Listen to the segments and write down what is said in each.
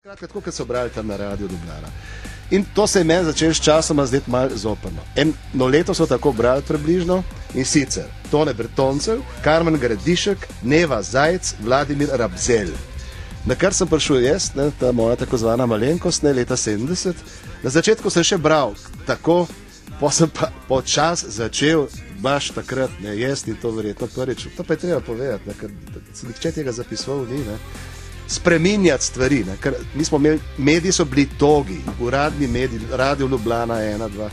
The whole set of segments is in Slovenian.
Tako kot so brali tam na Radiu Ljubljana. In to se je meni začelo s časoma zdeti malo zoprno. Eno leto so tako brali približno in sicer Tone Bertoncev, Karmen Gradišek, Neva Zajc, Vladimir Rabzelj. Na kar sem prišel jaz, ta moja tako zvana malenkost, leta 70. Na začetku sem še bral tako, pa sem pa počas začel baš takrat, jaz in to verjetno prvič. To pa je treba povedati, ker se nihče tega zapisoval ni, spreminjati stvari, ker mi smo imeli, mediji so bili togi, uradni mediji, Radio Ljubljana 1, 2.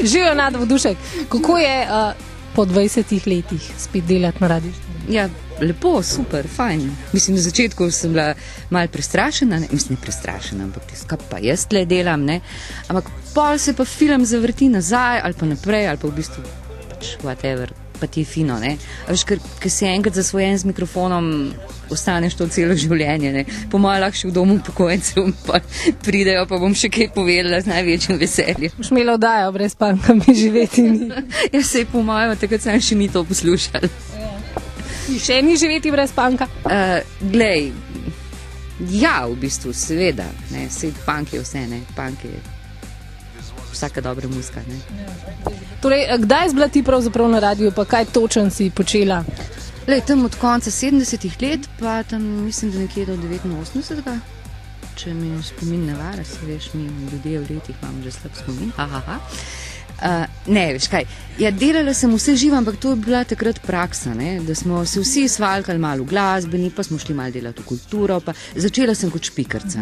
Živijo Nada Vodušek, kako je po 20 letih spet delati na Radiu Študent? Ja, lepo, super, fajn. Mislim, na začetku sem bila malo prestrašena, ne prestrašena, ampak kaj pa jaz tle delam, ampak pol se pa film zavrti nazaj ali pa naprej, ali pa v bistvu pač whatever, pa ti je fino, Veš, ker si enkrat zasvojen z mikrofonom, ostaneš to celo življenje, Po mojem lahko še v domu upokojencev pa pridejo, pa bom še kaj povedala z največjim veseljem. Boš imela oddajo brez panka, mi živeti ni. Ja, sej po mojem, takrat sem še ni to poslušala. Še ni živeti brez panka? Glej, ja, v bistvu, seveda, sej punk je vse, punk je vsaka dobra muzika, Torej, kdaj si bila ti pravzaprav na radiju, pa kaj točen si počela? Lej, tam od konca 70-ih let, pa tam mislim, da nekje do 89. Če mi spomin ne vara, se veš, mi ljudje v letih imamo že slab spomin. Ne, veš kaj, ja, delala sem vse živo, ampak to je bila takrat praksa, da smo se vsi svaljkali malo v glasbeni, pa smo šli malo delati v kulturo, pa začela sem kot špikarca,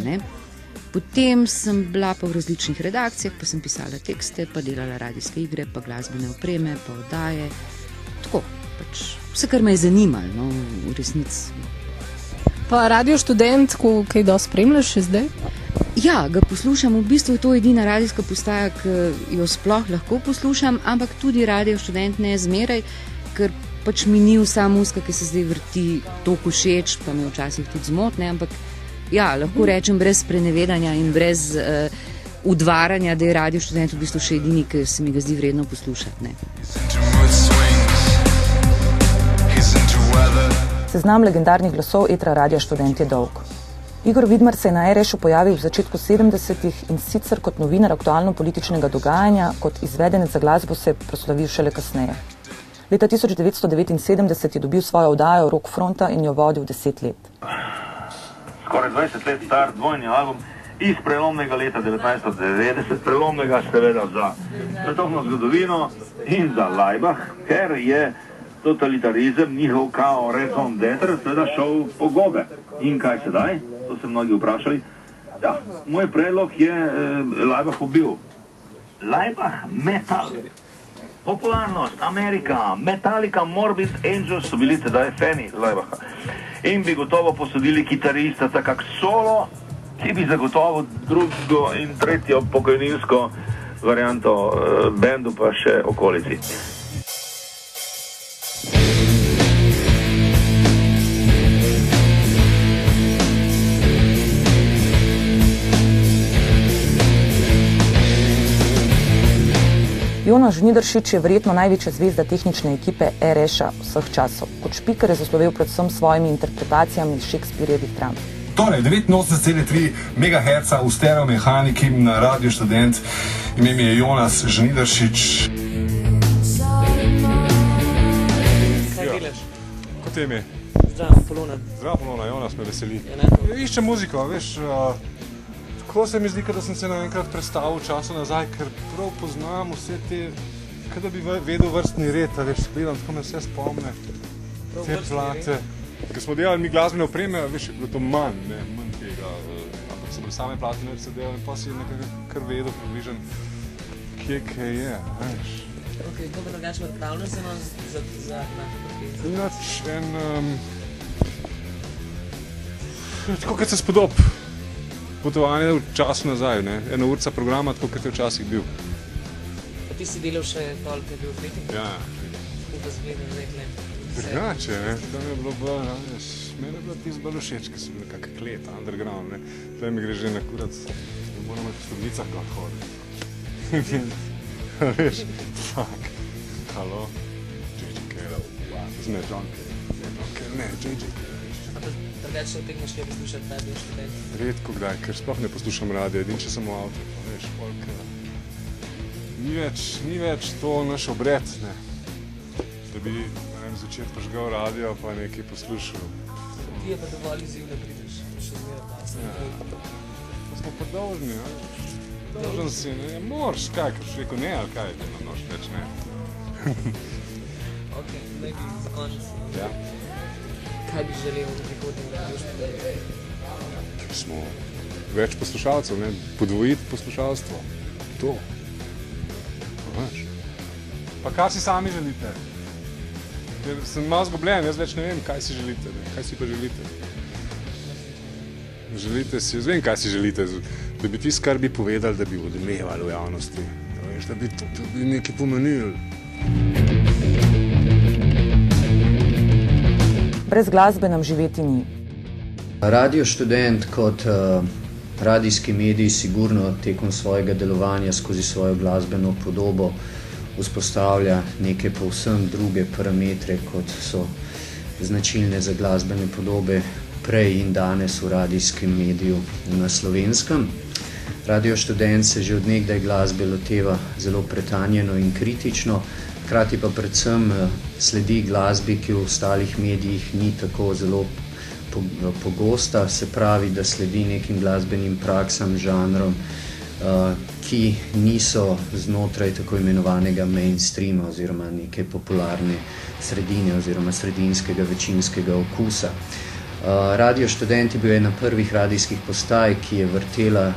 Potem sem bila pa v različnih redakcijah, pa sem pisala tekste, pa delala radijske igre, pa glasbene opreme, pa oddaje, tako, pač vse, kar me je zanimalo, v resnici. Pa Radio Študent, ko kaj dosti spremljaš še zdaj? Ja, ga poslušam, v bistvu je to edina radijska postaja, ki jo sploh lahko poslušam, ampak tudi Radio Študent ne zmeraj, ker pač mi ni vsa muzika, ki se zdaj vrti toliko všeč, pa me včasih tudi zmotne, ampak ja, lahko rečem brez sprenevedanja in brez udvaranja, da je Radio Študent v bistvu še edini, ki se mi ga zdi vredno poslušati. Seznam legendarnih glasov etra Radia Študent je dolg. Igor Vidmar se je na RŠ-u pojavil v začetku 70-ih in sicer kot novinar aktualno-političnega dogajanja, kot izvedenec za glasbo se je proslavil šele kasneje. Leta 1979 je dobil svojo oddajo Rock Fronta in jo vodil 10 let. Skoraj 20 let star dvojni album iz prelomnega leta 1990, prelomnega seveda za svetovno zgodovino in za Laibach, ker je totalitarizem, njihov kao raison d'être, seveda šel po gobe. In kaj sedaj? To se mnogi vprašali. Ja, moj predlog je Laibach ubil. Laibach metal. Popularnost, Amerika, Metallica, Morbid Angel so bili tedaj fani Laibacha. In bi gotovo posodili kitarista kak solo, ki bi zagotovo drugo in tretjo pokojninsko varianto bendu pa še okolici. Jonas Žnidaršič je verjetno največja zvezda tehnične ekipe RŠ-a vseh časov. Kot špiker je zaslovel predvsem svojimi interpretacijami Shakespearjevih dram. Torej, 89,3 MHz v stereomehaniki na Radio Študent. Ime mi je Jonas Žnidaršič. Kaj delaš? Kot je ime? Zdravo, Polona. Zdravo, Polona, Jonas me veseli. Iščem muziko, veš, tako se mi zdi, da sem se naenkrat predstavil času nazaj, ker prav poznam vse te, da bi vedel vrstni red, veš, gledam, tako me vse spomne, te plate. Ker smo delali mi glasbene opreme, veš, je bilo to manj tega, ampak so bili same plate, ne se delali, in pa si nekaj kar vedel približen, kje kaj je, veš. Ok, kako pa drugače pripravljaš se za naše tako kot se spodob. Potovanje v času nazaj, ena urca programa, tako kot je včasih bil. Pa ti si delal še pol, kaj je bil v letih? Ja. Upa zgledam zdaj tle. Drugače, tam je bilo bolj, meni je bilo tisto bolj všeč, ki so bili kakak klet, underground, Tle mi gre že na kurac, moramo v stolnicah kot hoditi. Veš, fuck. Halo? JJ Cale, ne, John Cale. Ne, JJ Cale. Drugače utegneš kaj poslušati Radio Študent? Redko kdaj, ker sploh ne poslušam radio, edin če sem v avtu, veš, folk. Ni več to naš obred, ne. Da bi, ne vem, zvečer požgal radio pa nekaj poslušal. Ti je pa dovolj izziv, da prideš, še zmeraj glasno. Smo pa dolžni, ja. Dolžen si, ne, moraš, kaj, ker še rekel ne, ali kaj, ne noš več, ne. Ok, maybe za konec. Ja. Kaj bi želel v prihodnjem Radio Študent? Ker smo več poslušalcev, ne, podvojiti poslušalstvo. To. Veš. Pa kaj si sami želite? Ker sem malo zgubljen, jaz več ne vem, kaj si želite, ne. Kaj si pa želite? Želite si, jaz vem, kaj si želite, da bi tisto, kar bi povedali, da bi odmevali v javnosti, da bi nekaj pomenili. Brez glasbe nam živeti ni. Radio Študent kot radijski medij sigurno tekom svojega delovanja skozi svojo glasbeno podobo vzpostavlja neke povsem druge parametre, kot so značilne za glasbene podobe prej in danes v radijskem mediju na Slovenskem. Radio Študent se že od nekdaj glasbe loteva zelo pretanjeno in kritično, hkrati pa predvsem sledi glasbi, ki v ostalih medijih ni tako zelo pogosta, se pravi, da sledi nekim glasbenim praksam, žanrom, ki niso znotraj tako imenovanega mainstreama oziroma neke popularne sredine oziroma sredinskega večinskega okusa. Radio Študent je bil ena prvih radijskih postaj, ki je vrtela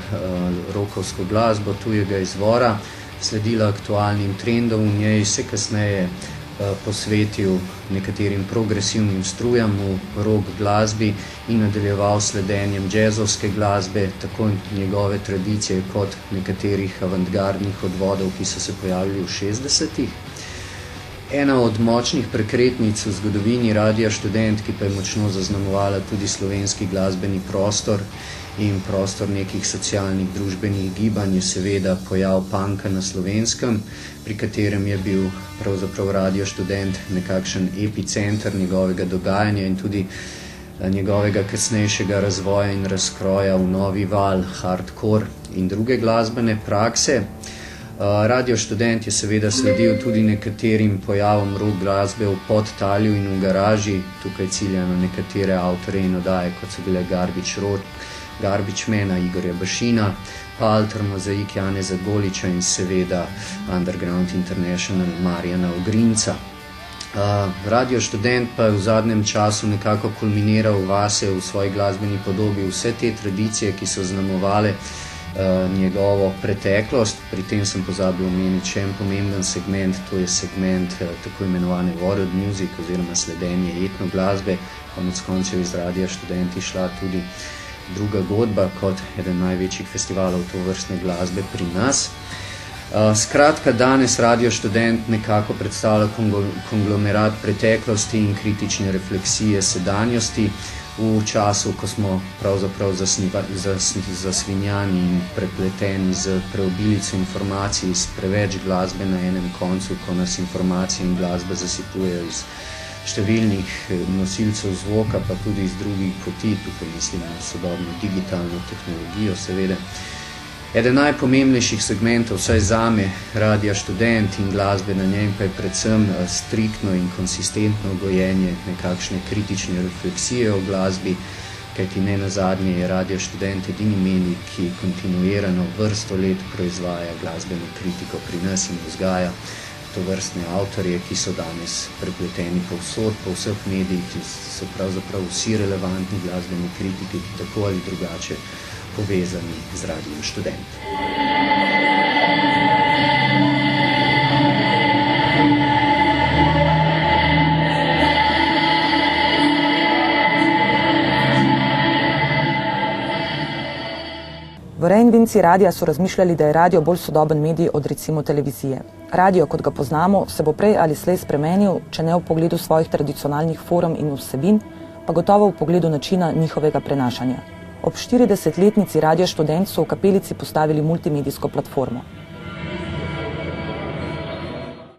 rockovsko glasbo tujega izvora, sledila aktualnim trendom, v njej se kasneje posvetil nekaterim progresivnim strujam v rock glasbi in nadaljeval sledenjem džezovske glasbe, tako njegove tradicije kot nekaterih avantgardnih odvodov, ki so se pojavili v 60-ih. Ena od močnih prekretnic v zgodovini Radia Študent, ki pa je močno zaznamovala tudi slovenski glasbeni prostor in prostor nekih socialnih družbenih gibanj, je seveda pojav punka na Slovenskem, pri katerem je bil pravzaprav Radio Študent nekakšen epicenter njegovega dogajanja in tudi njegovega kasnejšega razvoja in razkroja v novi val, hardcore in druge glasbene prakse. Radio Študent je seveda sledil tudi nekaterim pojavom rock glasbe v podtalju in v garaži, tukaj cilja na nekatere avtore in oddaje, kot so bile Garbage Mana, Igorja Bašina, Palter, Mozaik Janeza Goliča in seveda Underground International Marjana Ogrinca. Radio Študent pa je v zadnjem času nekako kulminiral vase v svoji glasbeni podobi vse te tradicije, ki so znamovale njegovo preteklost. Pri tem sem pozabil omeniti še en pomemben segment, to je segment tako imenovane world music oziroma sledenje etno glasbe. Konec koncev iz Radia Študent šla tudi druga godba kot eden največjih festivalov tovrstne glasbe pri nas. Skratka, danes Radio Študent nekako predstavlja konglomerat preteklosti in kritične refleksije sedanjosti v času, ko smo pravzaprav zasvinjani in prepleteni z preobilico informacij, z preveč glasbe na enem koncu, ko nas informacije in glasba zasipujejo iz številnih nosilcev zvoka, pa tudi iz drugih poti, tukaj mislim na sodobno digitalno tehnologijo, seveda. Eden najpomembnejših segmentov, vsaj zame, Radia Študent in glasbe na njem, pa je predvsem striktno in konsistentno gojenje nekakšne kritične refleksije o glasbi, kajti ne nazadnje je Radio Študent edini medij, ki kontinuirano vrsto let proizvaja glasbeno kritiko pri nas in vzgaja tovrstne avtorje, ki so danes prepleteni povsod, po vseh medijih, ki so pravzaprav vsi relevantni glasbeni kritiki, ki tako ali drugače povezani z Radijem Študent. V reinvenciji radija so razmišljali, da je radio bolj sodoben medij od recimo televizije. Radio, kot ga poznamo, se bo prej ali slej spremenil, če ne v pogledu svojih tradicionalnih form in vsebin, pa gotovo v pogledu načina njihovega prenašanja. Ob 40-letnici Radia Študent so v Kapelici postavili multimedijsko platformo.